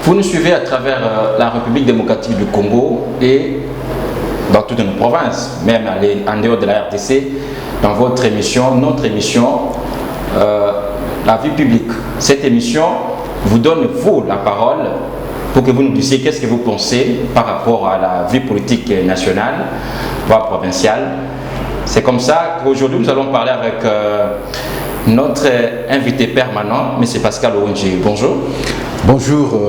Vous nous suivez à travers la République démocratique du Congo et dans toutes nos provinces, même en dehors de la RDC, dans votre émission, notre émission, La vie publique. Cette émission vous donne, vous, la parole pour que vous nous disiez qu'est-ce que vous pensez par rapport à la vie politique nationale, voire provinciale. C'est comme ça qu'aujourd'hui, nous allons parler avec notre invité permanent, M. Pascal Ouondji. Bonjour. Bonjour,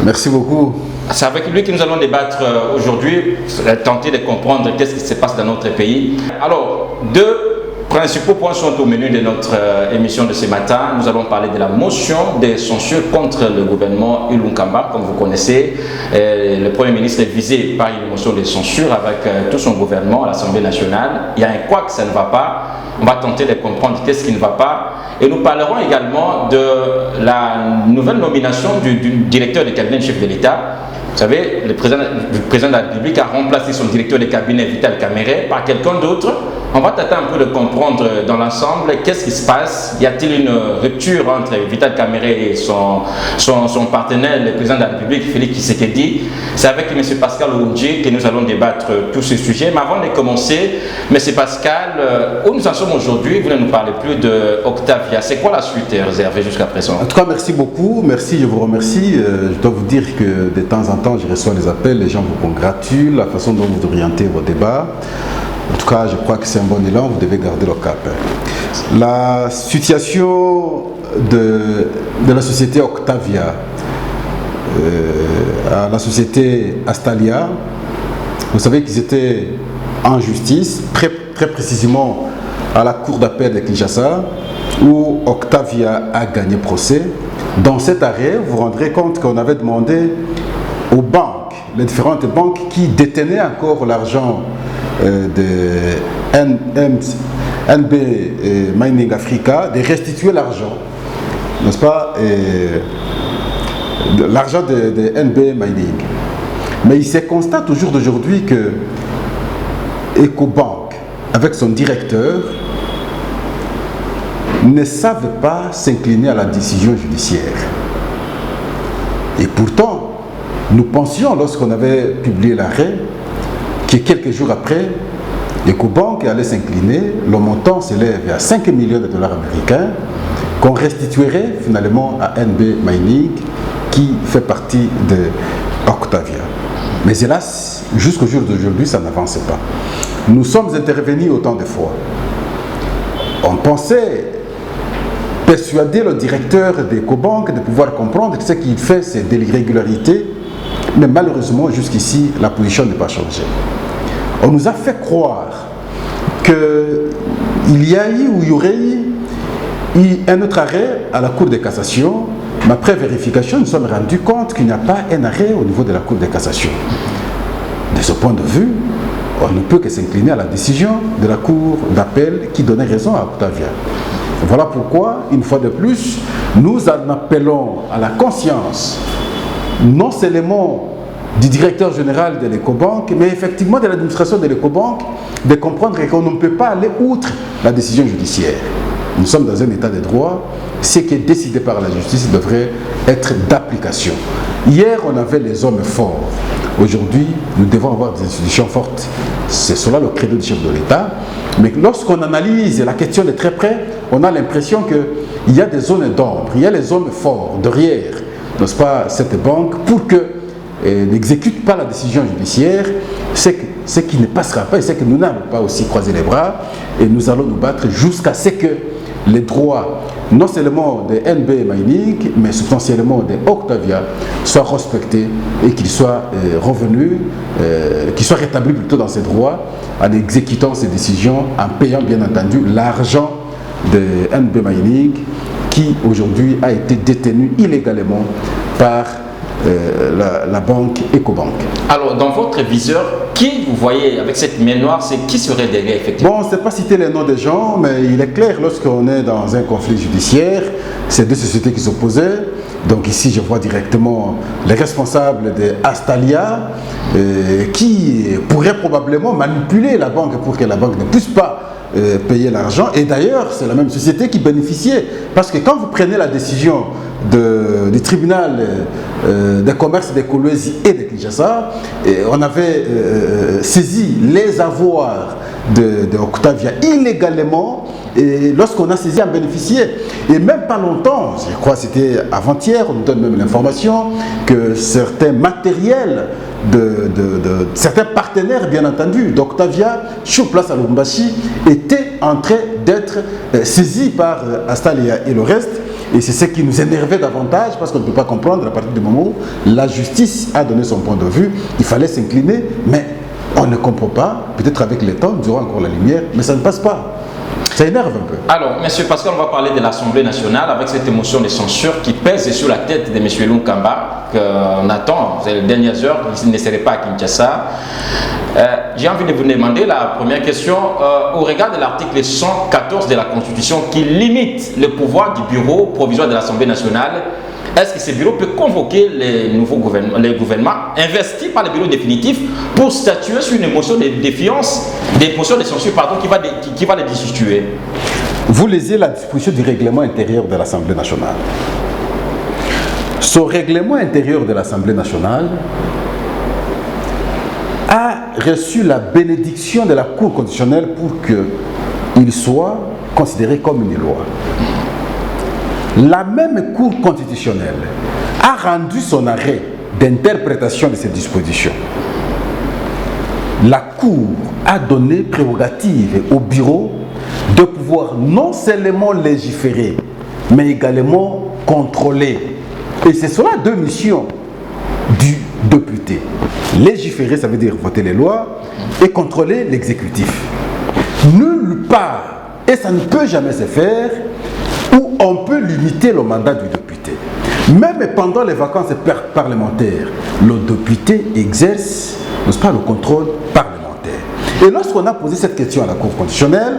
merci beaucoup. C'est avec lui que nous allons débattre aujourd'hui, tenter de comprendre qu'est-ce qui se passe dans notre pays. Alors, deux principaux points sont au menu de notre émission de ce matin. Nous allons parler de la motion de censure contre le gouvernement Ilunkamba, comme vous connaissez. Le Premier ministre est visé par une motion de censure avec tout son gouvernement à l'Assemblée nationale. Il y a un quoi que ça ne va pas. On va tenter de comprendre qu'est-ce qui ne va pas. Et nous parlerons également de la nouvelle nomination du directeur de cabinet chef de l'État. Vous savez, le président de la République a remplacé son directeur de cabinet Vital Kamerhe par quelqu'un d'autre. On va tenter un peu de comprendre dans l'ensemble qu'est-ce qui se passe. Y a-t-il une rupture entre Vital Kamerhe et son partenaire, le président de la République, Félix Tshisekedi? C'est avec M. Pascal Ouondji que nous allons débattre tous ces sujets. Mais avant de commencer, M. Pascal, où nous en sommes aujourd'hui? Vous ne nous parlez plus de Octavia. C'est quoi la suite réservée jusqu'à présent? En tout cas, merci beaucoup. Merci, je vous remercie. Je dois vous dire que de temps en temps, je reçois des appels, les gens vous congratulent, la façon dont vous orientez vos débats. En tout cas, je crois que c'est un bon élan, vous devez garder le cap. La situation de la société Octavia à la société Astalia, vous savez qu'ils étaient en justice, très précisément à la cour d'appel de Kinshasa, où Octavia a gagné procès. Dans cet arrêt, vous vous rendrez compte qu'on avait demandé aux banques, les différentes banques qui détenaient encore l'argent de NB Mining Africa, de restituer l'argent, n'est-ce pas, l'argent de NB Mining. Mais il se constate au jour d'aujourd'hui que EcoBank, avec son directeur, ne savent pas s'incliner à la décision judiciaire. Et pourtant, nous pensions, lorsqu'on avait publié l'arrêt, que quelques jours après, EcoBank allait s'incliner, le montant s'élève à 5 millions de dollars américains, qu'on restituerait finalement à NB Mining, qui fait partie de Octavia. Mais hélas, jusqu'au jour d'aujourd'hui, ça n'avance pas. Nous sommes intervenus autant de fois. On pensait persuader le directeur d'EcoBank de pouvoir comprendre que ce qu'il fait, c'est de l'irrégularité. Mais malheureusement, jusqu'ici, la position n'est pas changée. On nous a fait croire qu'il y a eu ou il y aurait eu un autre arrêt à la Cour de cassation. Mais après vérification, nous sommes rendus compte qu'il n'y a pas un arrêt au niveau de la Cour de cassation. De ce point de vue, on ne peut que s'incliner à la décision de la Cour d'appel qui donnait raison à Octavia. Voilà pourquoi, une fois de plus, nous en appelons à la conscience non seulement du directeur général de l'EcoBank, mais effectivement de l'administration de l'EcoBank, de comprendre qu'on ne peut pas aller outre la décision judiciaire. Nous sommes dans un état de droit, ce qui est décidé par la justice devrait être d'application. Hier, on avait les hommes forts. Aujourd'hui, nous devons avoir des institutions fortes. C'est cela le credo du chef de l'État. Mais lorsqu'on analyse la question de très près, on a l'impression qu'il y a des zones d'ombre, il y a les hommes forts derrière, n'est-ce pas, cette banque, pour que n'exécute pas la décision judiciaire, ce qui ne passera pas et c'est que nous n'allons pas aussi croiser les bras et nous allons nous battre jusqu'à ce que les droits, non seulement de NB Mining, mais substantiellement de Octavia, soient respectés et qu'ils soient revenus, qu'ils soient rétablis plutôt dans ces droits en exécutant ces décisions, en payant bien entendu l'argent de NB Mining qui aujourd'hui a été détenu illégalement par la banque EcoBank. Alors, dans votre viseur, qui vous voyez avec cette main noire, c'est qui serait derrière effectivement? Bon, on ne sait pas citer les noms des gens, mais il est clair, lorsqu'on est dans un conflit judiciaire, c'est deux sociétés qui s'opposaient. Donc ici, je vois directement les responsables de Astalia qui pourraient probablement manipuler la banque pour que la banque ne puisse pas payer l'argent. Et d'ailleurs, c'est la même société qui bénéficiait. Parce que quand vous prenez la décision du tribunal des commerces des Kolwezi et de Kinshasa, on avait saisi les avoirs de Octavia illégalement, et lorsqu'on a saisi, on bénéficiait. Et même pas longtemps, je crois que c'était avant-hier, on nous donne même l'information que certains matériels certains partenaires, bien entendu, d'Octavia, sur place à Lubumbashi, étaient en train d'être saisis par Astalia et le reste. Et c'est ce qui nous énervait davantage, parce qu'on ne peut pas comprendre à partir du moment où la justice a donné son point de vue, il fallait s'incliner, mais on ne comprend pas, peut-être avec le temps, nous aurons encore la lumière, mais ça ne passe pas. Ça énerve un peu. Alors, M. Pascal, on va parler de l'Assemblée nationale avec cette émotion de censure qui pèse sur la tête de M. Lunkamba, qu'on attend, c'est les dernières heures, il ne serait pas à Kinshasa. J'ai envie de vous demander la première question, au regard de l'article 114 de la Constitution qui limite le pouvoir du bureau provisoire de l'Assemblée nationale, est-ce que ce bureau peut convoquer les gouvernements investis par le bureau définitif pour statuer sur une motion de défiance, des motions de censure qui va les destituer? Vous lisez la disposition du règlement intérieur de l'Assemblée nationale. Ce règlement intérieur de l'Assemblée nationale a reçu la bénédiction de la Cour constitutionnelle pour qu'il soit considéré comme une loi. La même Cour constitutionnelle a rendu son arrêt d'interprétation de ces dispositions. La Cour a donné prérogative au bureau de pouvoir non seulement légiférer, mais également contrôler. Et c'est cela deux missions du député. Légiférer, ça veut dire voter les lois, et contrôler l'exécutif. Nulle part, et ça ne peut jamais se faire, où on peut limiter le mandat du député. Même pendant les vacances parlementaires, le député exerce, n'est-ce pas, le contrôle parlementaire. Et lorsqu'on a posé cette question à la Cour constitutionnelle,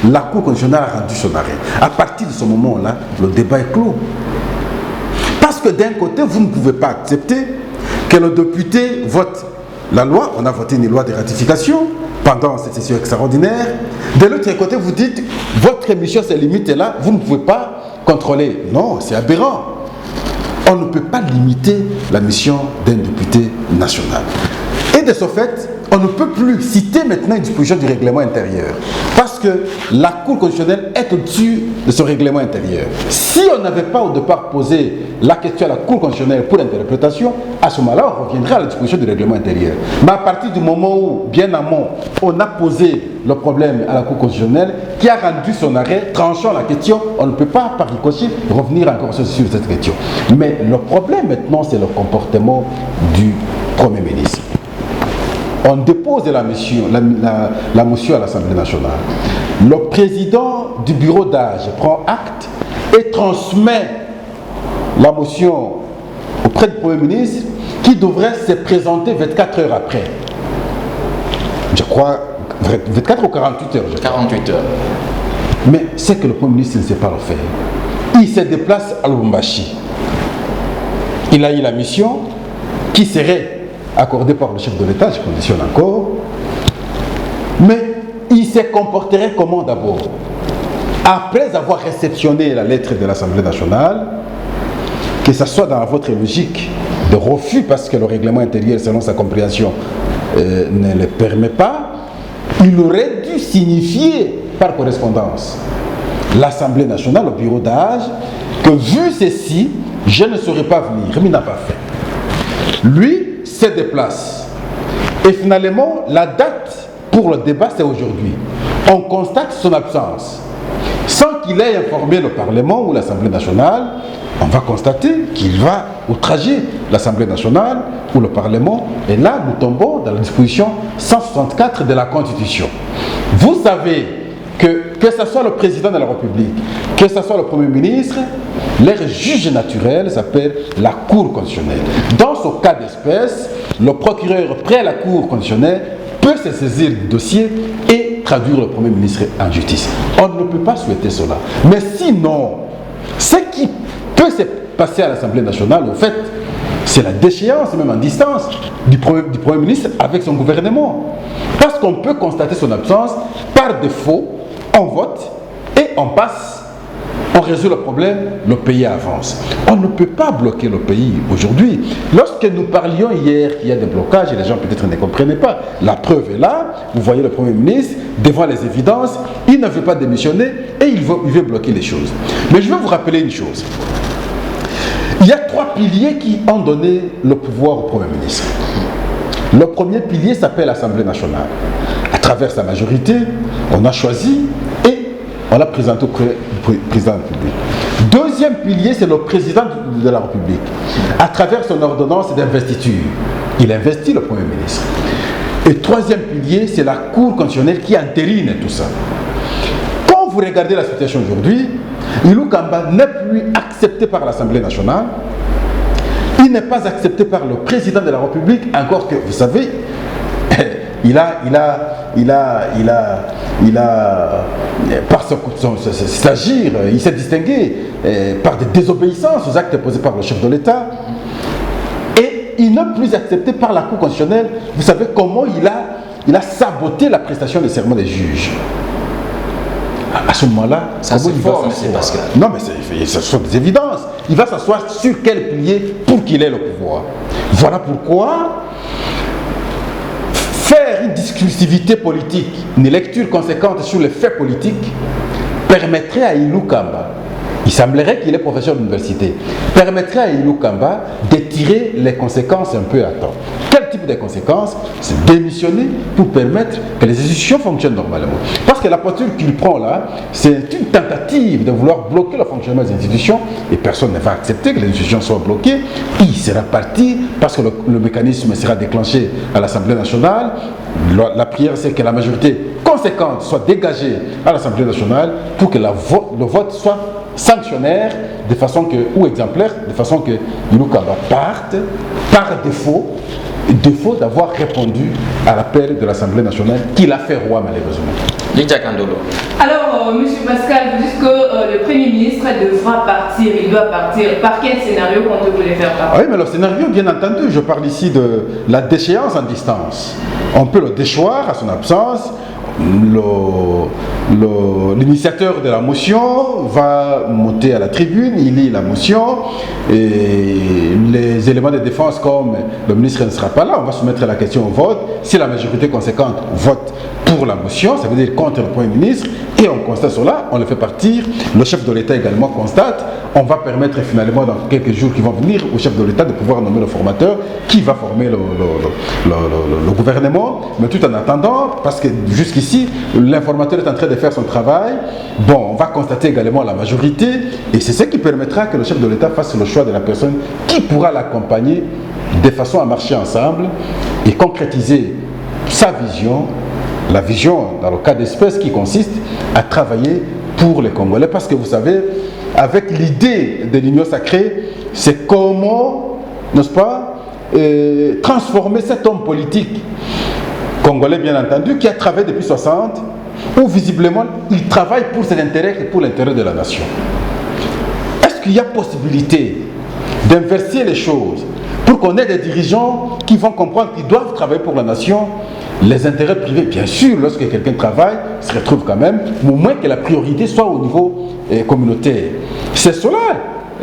la Cour constitutionnelle a rendu son arrêt. À partir de ce moment-là, le débat est clos. Parce que d'un côté, vous ne pouvez pas accepter que le député vote la loi. On a voté une loi de ratification pendant cette session extraordinaire. De l'autre côté, vous dites, votre mission, ces limites là, vous ne pouvez pas contrôler. Non, c'est aberrant. On ne peut pas limiter la mission d'un député national. Et de ce fait, on ne peut plus citer maintenant une disposition du règlement intérieur. Parce que la Cour constitutionnelle est au-dessus de ce règlement intérieur. Si on n'avait pas au départ posé la question à la Cour constitutionnelle pour l'interprétation, à ce moment-là, on reviendrait à la disposition du règlement intérieur. Mais à partir du moment où, bien amont, on a posé le problème à la Cour constitutionnelle, qui a rendu son arrêt, tranchant la question, on ne peut pas, par ricochet, revenir encore sur cette question. Mais le problème maintenant, c'est le comportement du Premier ministre. On dépose la motion à l'Assemblée nationale. Le président du bureau d'âge prend acte et transmet la motion auprès du Premier ministre qui devrait se présenter 24 heures après. Je crois 24 ou 48 heures. 48 heures. Mais c'est que le Premier ministre ne sait pas le faire. Il se déplace à Lubumbashi. Il a eu la mission qui serait accordé par le chef de l'État, je conditionne encore, mais il se comporterait comment d'abord? Après avoir réceptionné la lettre de l'Assemblée nationale, que ce soit dans votre logique de refus, parce que le règlement intérieur, selon sa compréhension, ne le permet pas, il aurait dû signifier par correspondance l'Assemblée nationale, au bureau d'âge, que vu ceci, je ne saurais pas venir, mais il n'a pas fait. Lui se déplace. Et finalement, la date pour le débat, c'est aujourd'hui. On constate son absence. Sans qu'il ait informé le Parlement ou l'Assemblée nationale, on va constater qu'il va outrager l'Assemblée nationale ou le Parlement. Et là, nous tombons dans la disposition 164 de la Constitution. Vous savez que ce soit le président de la République, que ce soit le Premier ministre, leur juge naturel s'appelle la Cour constitutionnelle. Dans ce cas d'espèce, le procureur près à la Cour constitutionnelle peut se saisir du dossier et traduire le Premier ministre en justice. On ne peut pas souhaiter cela. Mais sinon, ce qui peut se passer à l'Assemblée nationale, au fait, c'est la déchéance, même en distance, du Premier ministre avec son gouvernement. Parce qu'on peut constater son absence par défaut on vote et on passe. On résout le problème, le pays avance. On ne peut pas bloquer le pays aujourd'hui. Lorsque nous parlions hier qu'il y a des blocages, et les gens peut-être ne comprenaient pas, la preuve est là, vous voyez le Premier ministre, devant les évidences, il ne veut pas démissionner et il veut bloquer les choses. Mais je vais vous rappeler une chose. Il y a 3 piliers qui ont donné le pouvoir au Premier ministre. Le premier pilier s'appelle l'Assemblée nationale. À travers sa majorité, on a choisi et on l'a présenté au président de la République. Deuxième pilier, c'est le président de la République. À travers son ordonnance d'investiture, il investit le Premier ministre. Et troisième pilier, c'est la Cour constitutionnelle qui entérine tout ça. Quand vous regardez la situation aujourd'hui, Ilou Kamba n'est plus accepté par l'Assemblée nationale. Il n'est pas accepté par le président de la République, encore que, vous savez, il a par s'agir, il s'est distingué par des désobéissances aux actes posés par le chef de l'État. Et il n'est plus accepté par la Cour constitutionnelle. Vous savez comment il a saboté la prestation des serments des juges. À ce moment-là, ça c'est fort, M. Pascal. Non, mais ce sont des évidences. Il va s'asseoir sur quel pilier pour qu'il ait le pouvoir. Voilà pourquoi faire une discursivité politique, une lecture conséquente sur les faits politiques, permettrait à Ilou Kamba, il semblerait qu'il est professeur d'université, permettrait à Ilou Kamba de tirer les conséquences un peu à temps. Quel type de conséquences? C'est démissionner pour permettre que les institutions fonctionnent normalement. Parce que la posture qu'il prend là, c'est une tentative de vouloir bloquer le fonctionnement des institutions et personne ne va accepter que les institutions soient bloquées. Il sera parti parce que le mécanisme sera déclenché à l'Assemblée nationale. La prière, c'est que la majorité conséquente soit dégagée à l'Assemblée nationale pour que le vote soit sanctionnaire de façon que, ou exemplaire, de façon que Ilou Kamba parte par défaut d'avoir répondu à l'appel de l'Assemblée nationale qu'il a fait roi malheureusement. Lydia Kandolo. Alors, M. Pascal, vous dites que le Premier ministre devra partir, il doit partir. Par quel scénario comptez-vous les faire partir? Oui, mais le scénario, bien entendu, je parle ici de la déchéance en distance. On peut le déchoir à son absence. L'initiateur de la motion va monter à la tribune, il lit la motion et les éléments de défense comme le ministre ne sera pas là, on va soumettre la question au vote. Si la majorité conséquente vote pour la motion, ça veut dire contre le Premier ministre, et on constate cela, on le fait partir. Le chef de l'État également constate. On va permettre finalement dans quelques jours qui vont venir au chef de l'État de pouvoir nommer le formateur qui va former le gouvernement. Mais tout en attendant, parce que jusqu'ici, l'informateur est en train de faire son travail, bon, on va constater également la majorité et c'est ce qui permettra que le chef de l'État fasse le choix de la personne qui pourra l'accompagner de façon à marcher ensemble et concrétiser sa vision, la vision dans le cas d'espèce qui consiste à travailler pour les Congolais. Parce que vous savez, avec l'idée de l'union sacrée, c'est comment, n'est-ce pas, transformer cet homme politique congolais, bien entendu, qui a travaillé depuis 60, où visiblement il travaille pour ses intérêts et pour l'intérêt de la nation. Est-ce qu'il y a possibilité d'inverser les choses pour qu'on ait des dirigeants qui vont comprendre qu'ils doivent travailler pour la nation? Les intérêts privés, bien sûr, lorsque quelqu'un travaille, se retrouve quand même, mais au moins que la priorité soit au niveau communautaire. C'est cela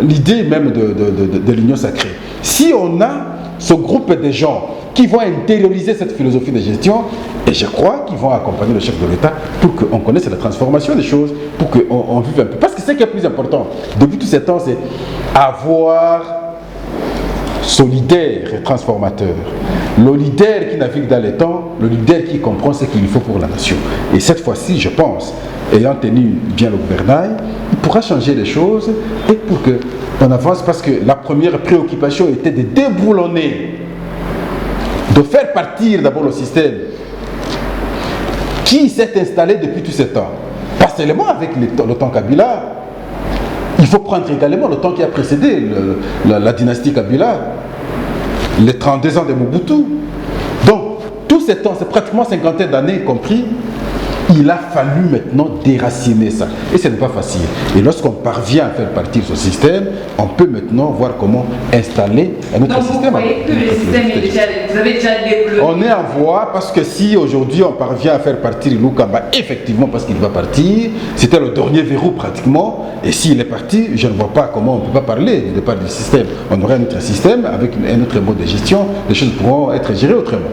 l'idée même de l'union sacrée. Si on a ce groupe de gens qui vont intérioriser cette philosophie de gestion, et je crois qu'ils vont accompagner le chef de l'État pour qu'on connaisse la transformation des choses, pour qu'on vive un peu. Parce que ce qui est plus important, depuis tout ce temps, c'est avoir solidaire et transformateur. Le leader qui navigue dans les temps, le leader qui comprend ce qu'il faut pour la nation. Et cette fois-ci, je pense, ayant tenu bien le gouvernail, il pourra changer les choses et pour qu'on avance, parce que la première préoccupation était de déboulonner, de faire partir d'abord le système qui s'est installé depuis tout ce temps. Pas seulement avec le temps Kabila, il faut prendre également le temps qui a précédé la dynastie Kabila, les 32 ans de Mobutu. Donc, tout ce temps, c'est pratiquement 50 d'années compris, Il a fallu maintenant déraciner ça. Et ce n'est pas facile. Et lorsqu'on parvient à faire partir ce système, on peut maintenant voir comment installer un autre système. Vous voyez que le système est déjà, vous avez déjà développé. On est en voie parce que si aujourd'hui on parvient à faire partir Ilou Kamba, effectivement parce qu'il va partir, c'était le dernier verrou pratiquement, et s'il est parti, je ne vois pas comment on ne peut pas parler du départ du système. On aurait un autre système avec un autre mode de gestion, les choses pourront être gérées autrement.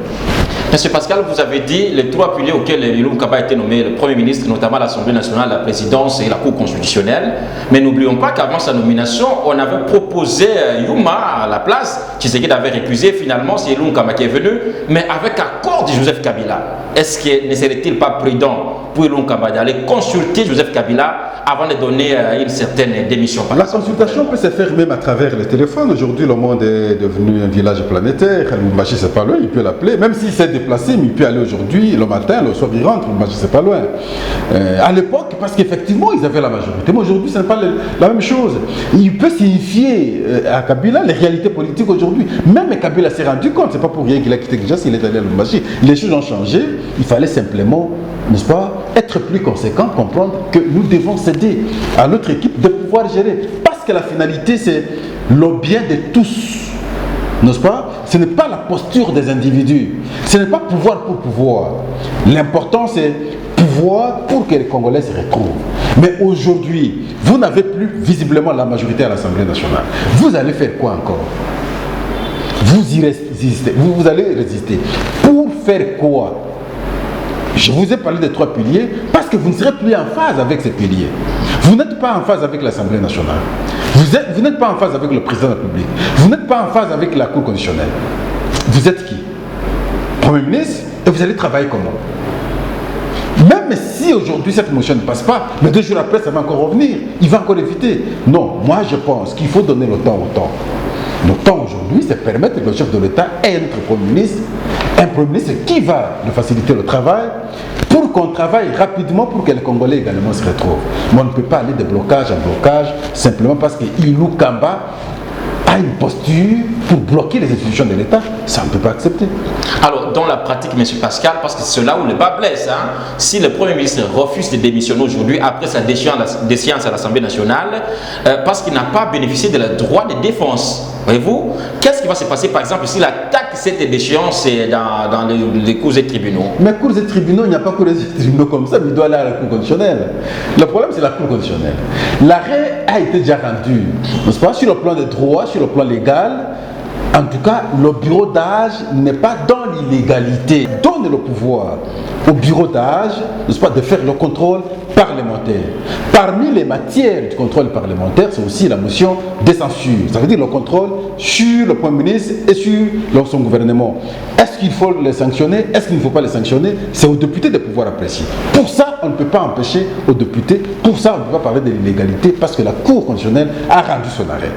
Monsieur Pascal, vous avez dit les 3 piliers auxquels Ilou Kamba a été nommé le Premier ministre, notamment l'Assemblée nationale, la présidence et la Cour constitutionnelle. Mais n'oublions pas qu'avant sa nomination, on avait proposé Yuma à la place. Tshisekedi avait récusé, finalement c'est Ilou Kamba qui est venu, mais avec accord de Joseph Kabila. Est-ce que ne serait-il pas prudent pour Ilou Kamba d'aller consulter Joseph Kabila avant de donner une certaine démission? La consultation peut se faire même à travers le téléphone. Aujourd'hui, le monde est devenu un village planétaire. Lubumbashi, c'est pas loin, il peut l'appeler. Même s'il s'est déplacé, mais il peut aller aujourd'hui, le matin, le soir, il rentre. Lubumbashi, c'est pas loin. À l'époque, parce qu'effectivement, ils avaient la majorité. Mais aujourd'hui, ce n'est pas la même chose. Il peut signifier à Kabila les réalités politiques aujourd'hui. Même Kabila s'est rendu compte, c'est pas pour rien qu'il a quitté Kinshasa, il est allé à Lubumbashi. Les choses ont changé. Il fallait simplement, n'est-ce pas, être plus conséquent, comprendre que nous devons céder à notre équipe de pouvoir gérer. Parce que la finalité, c'est le bien de tous. N'est-ce pas? Ce n'est pas la posture des individus. Ce n'est pas pouvoir pour pouvoir. L'important, c'est pouvoir pour que les Congolais se retrouvent. Mais aujourd'hui, vous n'avez plus visiblement la majorité à l'Assemblée nationale. Vous allez faire quoi encore? Vous y résistez. Vous allez résister. Pour faire quoi? Je vous ai parlé des 3 piliers parce que vous ne serez plus en phase avec ces piliers. Vous n'êtes pas en phase avec l'Assemblée nationale. Vous n'êtes pas en phase avec le président de la République. Vous n'êtes pas en phase avec la Cour constitutionnelle. Vous êtes qui? Premier ministre, et vous allez travailler comment? Même si aujourd'hui cette motion ne passe pas, mais 2 jours après ça va encore revenir. Il va encore éviter. Non, moi je pense qu'il faut donner le temps au temps. Le temps aujourd'hui, c'est permettre que le chef de l'État ait notre Premier ministre, un Premier ministre qui va nous faciliter le travail pour qu'on travaille rapidement pour que les Congolais également se retrouvent. Mais on ne peut pas aller de blocage en blocage simplement parce que Ilou Kamba a une posture pour bloquer les institutions de l'État. Ça, on ne peut pas accepter. Alors, dans la pratique, M. Pascal, parce que c'est là où le bas blesse, hein, si le Premier ministre refuse de démissionner aujourd'hui après sa déchéance à l'Assemblée nationale, parce qu'il n'a pas bénéficié de la droit de défense, voyez-vous, qu'est-ce qui va se passer, par exemple, s'il attaque cette déchéance dans les cours et tribunaux? Mais cours et tribunaux, il n'y a pas cours et tribunaux comme ça, mais il doit aller à la Cour constitutionnelle. Le problème, c'est la Cour constitutionnelle. L'arrêt a été déjà rendu, n'est-ce pas, sur le plan des droits, sur le plan légal. En tout cas, le bureau d'âge n'est pas dans l'illégalité. Donne le pouvoir au bureau d'âge, n'est-ce pas, de faire le contrôle parlementaire. Parmi les matières du contrôle parlementaire, c'est aussi la motion de censure. Ça veut dire le contrôle sur le Premier ministre et sur son gouvernement. Est-ce qu'il faut les sanctionner? Est-ce qu'il ne faut pas les sanctionner? C'est aux députés de pouvoir apprécier. Pour ça, on ne peut pas empêcher aux députés. Pour ça, on ne peut pas parler de l'illégalité parce que la Cour constitutionnelle a rendu son arrêt.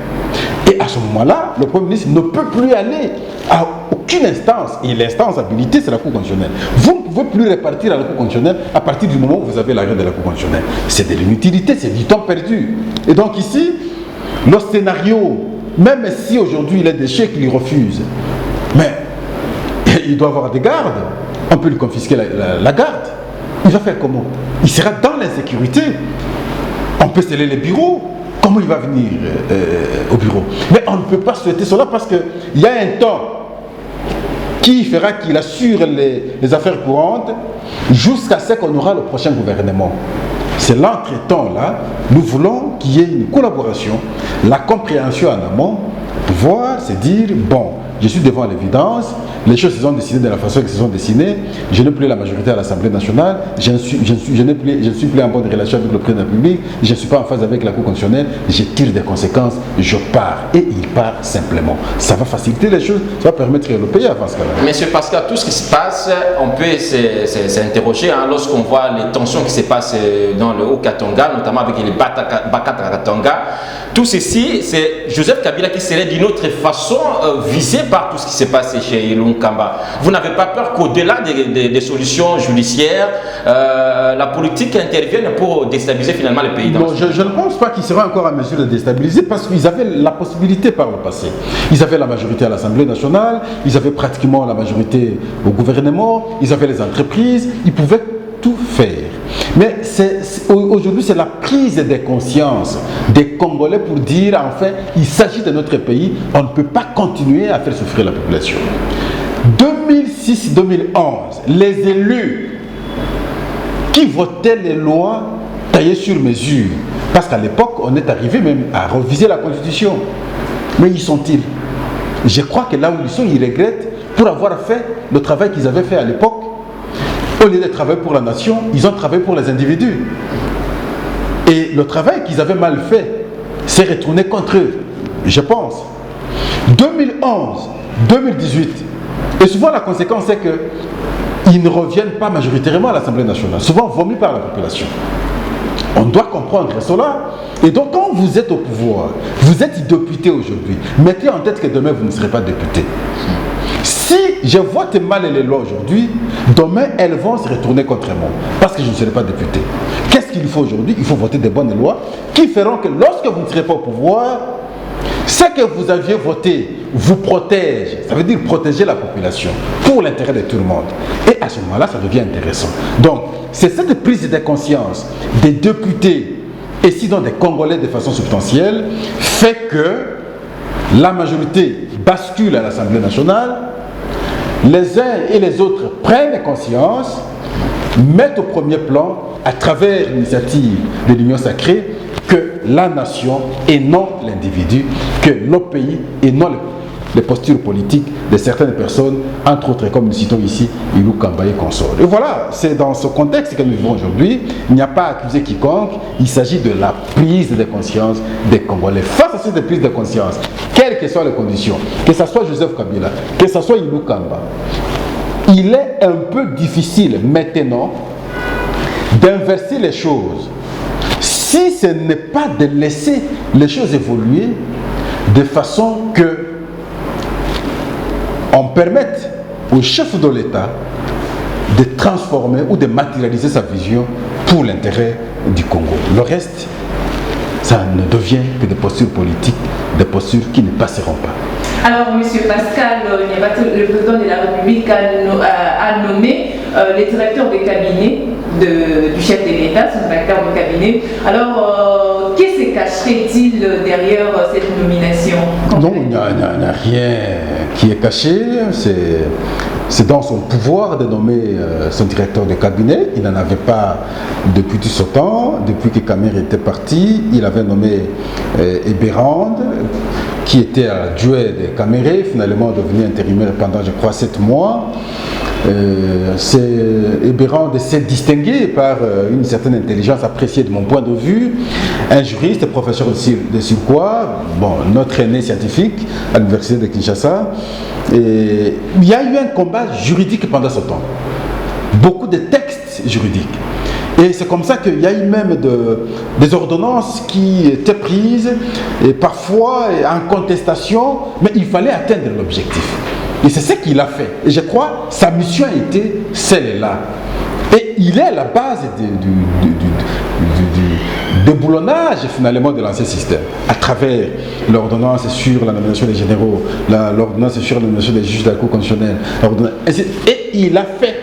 Et à ce moment-là, le Premier ministre ne peut plus aller à aucune instance. Et l'instance habilitée, c'est la Cour constitutionnelle. Vous ne pouvez plus répartir à la Cour constitutionnelle à partir du moment où vous avez l'arrêt de la Cour constitutionnelle. C'est de l'inutilité, c'est du temps perdu. Et donc ici, le scénario, même si aujourd'hui il est déchet qu'il refuse, mais il doit avoir des gardes, on peut lui confisquer la garde. Il va faire comment? Il sera dans l'insécurité. On peut sceller les bureaux. Comment il va venir au bureau? Mais on ne peut pas souhaiter cela parce qu'il y a un temps qui fera qu'il assure les affaires courantes jusqu'à ce qu'on aura le prochain gouvernement. C'est l'entretemps là, nous voulons qu'il y ait une collaboration, la compréhension en amont, pouvoir se dire, bon, je suis devant l'évidence, les choses se sont dessinées de la façon qu'elles se sont dessinées, je n'ai plus la majorité à l'Assemblée nationale, je ne suis plus en bonne relation avec le président de la République, je ne suis pas en phase avec la Cour constitutionnelle, je tire des conséquences, je pars. Et il part simplement. Ça va faciliter les choses, ça va permettre que le pays avance quand même. Monsieur Pascal, tout ce qui se passe, on peut s'interroger hein, lorsqu'on voit les tensions qui se passent dans le Haut-Katanga, notamment avec les Bakata-Katanga. Tout ceci, c'est Joseph Kabila qui serait d'une autre façon visé par tout ce qui s'est passé chez Ilou Kamba. Vous n'avez pas peur qu'au-delà des solutions judiciaires, la politique intervienne pour déstabiliser finalement le pays? Non, je ne pense pas qu'ils seraient encore en mesure de déstabiliser parce qu'ils avaient la possibilité par le passé. Ils avaient la majorité à l'Assemblée nationale, ils avaient pratiquement la majorité au gouvernement, ils avaient les entreprises, ils pouvaient tout faire. Mais aujourd'hui, c'est la prise des consciences des Congolais pour dire, enfin, il s'agit de notre pays, on ne peut pas continuer à faire souffrir la population. 2006-2011, les élus qui votaient les lois taillées sur mesure, parce qu'à l'époque, on est arrivé même à reviser la Constitution. Mais y sont-ils? Je crois que là où ils sont, ils regrettent pour avoir fait le travail qu'ils avaient fait à l'époque. Au lieu de travailler pour la nation, ils ont travaillé pour les individus. Et le travail qu'ils avaient mal fait s'est retourné contre eux, je pense. 2011, 2018, et souvent la conséquence c'est qu'ils ne reviennent pas majoritairement à l'Assemblée nationale, souvent vomis par la population. On doit comprendre cela. Et donc quand vous êtes au pouvoir, vous êtes député aujourd'hui, mettez en tête que demain vous ne serez pas député. Si je vote mal les lois aujourd'hui, demain elles vont se retourner contre moi parce que je ne serai pas député. Qu'est-ce qu'il faut aujourd'hui? Il faut voter des bonnes lois qui feront que lorsque vous ne serez pas au pouvoir, ce que vous aviez voté vous protège. Ça veut dire protéger la population pour l'intérêt de tout le monde. Et à ce moment-là, ça devient intéressant. Donc, c'est cette prise de conscience des députés et sinon des Congolais de façon substantielle fait que la majorité bascule à l'Assemblée nationale. Les uns et les autres prennent conscience, mettent au premier plan, à travers l'initiative de l'Union sacrée, que la nation et non l'individu, que le pays et non les postures politiques de certaines personnes, entre autres, comme nous citons ici, Ilou Kamba et consorts. Et voilà, c'est dans ce contexte que nous vivons aujourd'hui. Il n'y a pas à accuser quiconque, il s'agit de la prise de conscience des Congolais. Face à cette prise de conscience, quelles que soient les conditions, que ce soit Joseph Kabila, que ce soit Ilou Kamba, il est un peu difficile maintenant d'inverser les choses. Si ce n'est pas de laisser les choses évoluer de façon que on permette au chef de l'État de transformer ou de matérialiser sa vision pour l'intérêt du Congo. Le reste, ça ne devient que des postures politiques, des postures qui ne passeront pas. Alors, M. Pascal, le président de la République a nommé les directeurs de cabinet du chef de l'État, son directeur de cabinet. Alors, qu'est-ce que cacherait-il derrière cette nomination? Non, il n'y a rien qui est caché. C'est dans son pouvoir de nommer son directeur de cabinet. Il n'en avait pas depuis tout ce temps. Depuis que Kamere était parti, il avait nommé Eberand, qui était adjoint de Kamere, finalement devenu intérimaire pendant, je crois, 7 mois. Eberand s'est distingué par une certaine intelligence appréciée de mon point de vue, un juriste, professeur de surcroît, bon, notre aîné scientifique à l'université de Kinshasa. Et il y a eu un combat juridique pendant ce temps, beaucoup de textes juridiques. Et c'est comme ça qu'il y a eu même des ordonnances qui étaient prises, et parfois en contestation, mais il fallait atteindre l'objectif. Et c'est ce qu'il a fait. Et je crois que sa mission a été celle-là. Et il est à la base du boulonnage finalement de l'ancien système, à travers l'ordonnance sur la nomination des généraux, l'ordonnance sur la nomination des juges de la Cour constitutionnelle, et il a fait.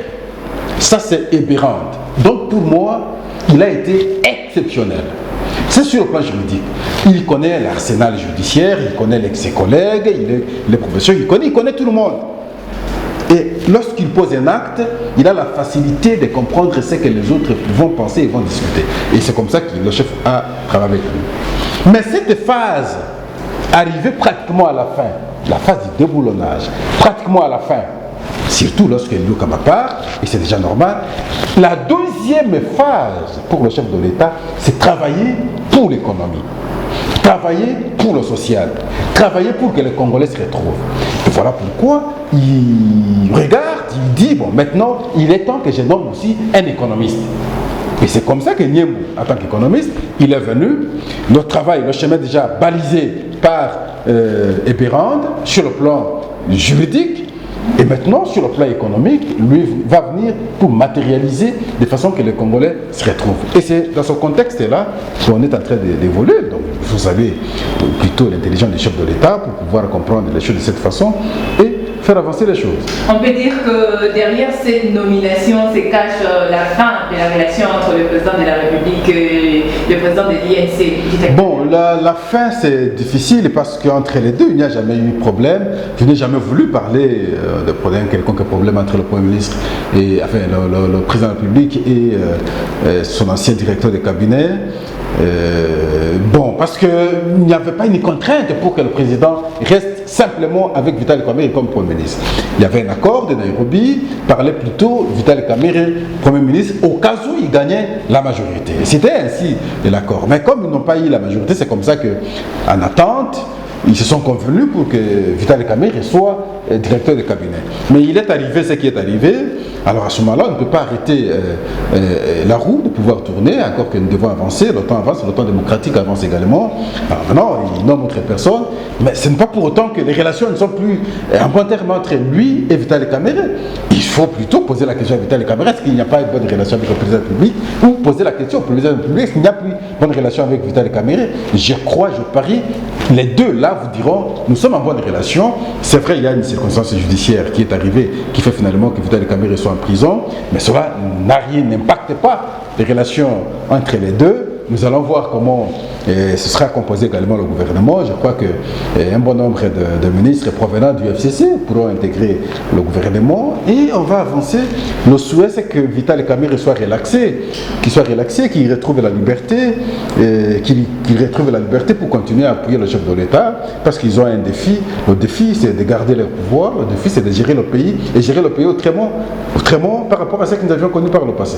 Ça, c'est Eberand. Donc pour moi, il a été exceptionnel. C'est sur le plan juridique. Il connaît l'arsenal judiciaire, il connaît ses collègues, il est professeur, il connaît tout le monde. Et lorsqu'il pose un acte, il a la facilité de comprendre ce que les autres vont penser et vont discuter. Et c'est comme ça que le chef a travaillé avec lui. Mais cette phase, arrivée pratiquement à la fin, la phase du déboulonnage, pratiquement à la fin, surtout lorsque Ilou Kamba part, et c'est déjà normal, la deuxième phase pour le chef de l'État, c'est travailler pour l'économie, travailler pour le social, travailler pour que les Congolais se retrouvent. Et voilà pourquoi il regarde, il dit, bon, maintenant, il est temps que je nomme aussi un économiste. Et c'est comme ça que Niemou, en tant qu'économiste, il est venu, le travail, le chemin déjà balisé par Eberand sur le plan juridique. Et maintenant, sur le plan économique, lui va venir pour matérialiser de façon que les Congolais se retrouvent. Et c'est dans ce contexte-là qu'on est en train d'évoluer. Donc, vous savez, plutôt l'intelligence du chef de l'État pour pouvoir comprendre les choses de cette façon et faire avancer les choses. On peut dire que derrière cette nomination se cache la fin de la relation entre le président de la République et le président de l'INC. Bon, la fin c'est difficile parce qu'entre les deux, il n'y a jamais eu de problème. Je n'ai jamais voulu parler de problème, quelconque problème entre le Premier ministre et enfin, le président de la République et son ancien directeur de cabinet. Bon, parce qu'il n'y avait pas une contrainte pour que le président reste simplement avec Vital Kamerhe comme Premier ministre. Il y avait un accord de Nairobi, parlait plutôt Vital Kamerhe, Premier ministre, au cas où il gagnait la majorité. C'était ainsi l'accord. Mais comme ils n'ont pas eu la majorité, c'est comme ça qu'en attente, ils se sont convenus pour que Vital Kamerhe soit directeur de cabinet. Mais il est arrivé ce qui est arrivé. Alors à ce moment-là, on ne peut pas arrêter la roue de pouvoir tourner, encore que nous devons avancer. Le temps avance, le temps démocratique avance également. Alors maintenant, il nomme autre personne. Mais ce n'est pas pour autant que les relations ne sont plus en bon terme entre lui et Vital Kamerhe. Il faut plutôt poser la question à Vital Kamerhe, est-ce qu'il n'y a pas une bonne relation avec le président de la République? Ou poser la question au président de la République, est-ce qu'il n'y a plus une bonne relation avec Vital Kamerhe? Je crois, je parie, les deux là vous diront, nous sommes en bonne relation. C'est vrai, il y a une circonstance judiciaire qui est arrivée, qui fait finalement que Vital Kamerhe soit en prison, mais cela n'impacte pas les relations entre les deux. Nous allons voir comment ce sera composé également le gouvernement. Je crois qu'un bon nombre de ministres provenant du FCC pourront intégrer le gouvernement et on va avancer. Le souhait, c'est que Vital Kamerhe soit relaxé, qu'il retrouve la liberté, qu'il retrouve la liberté pour continuer à appuyer le chef de l'État, parce qu'ils ont un défi. Le défi, c'est de garder le pouvoir, le défi, c'est de gérer le pays et gérer le pays autrement par rapport à ce que nous avions connu par le passé.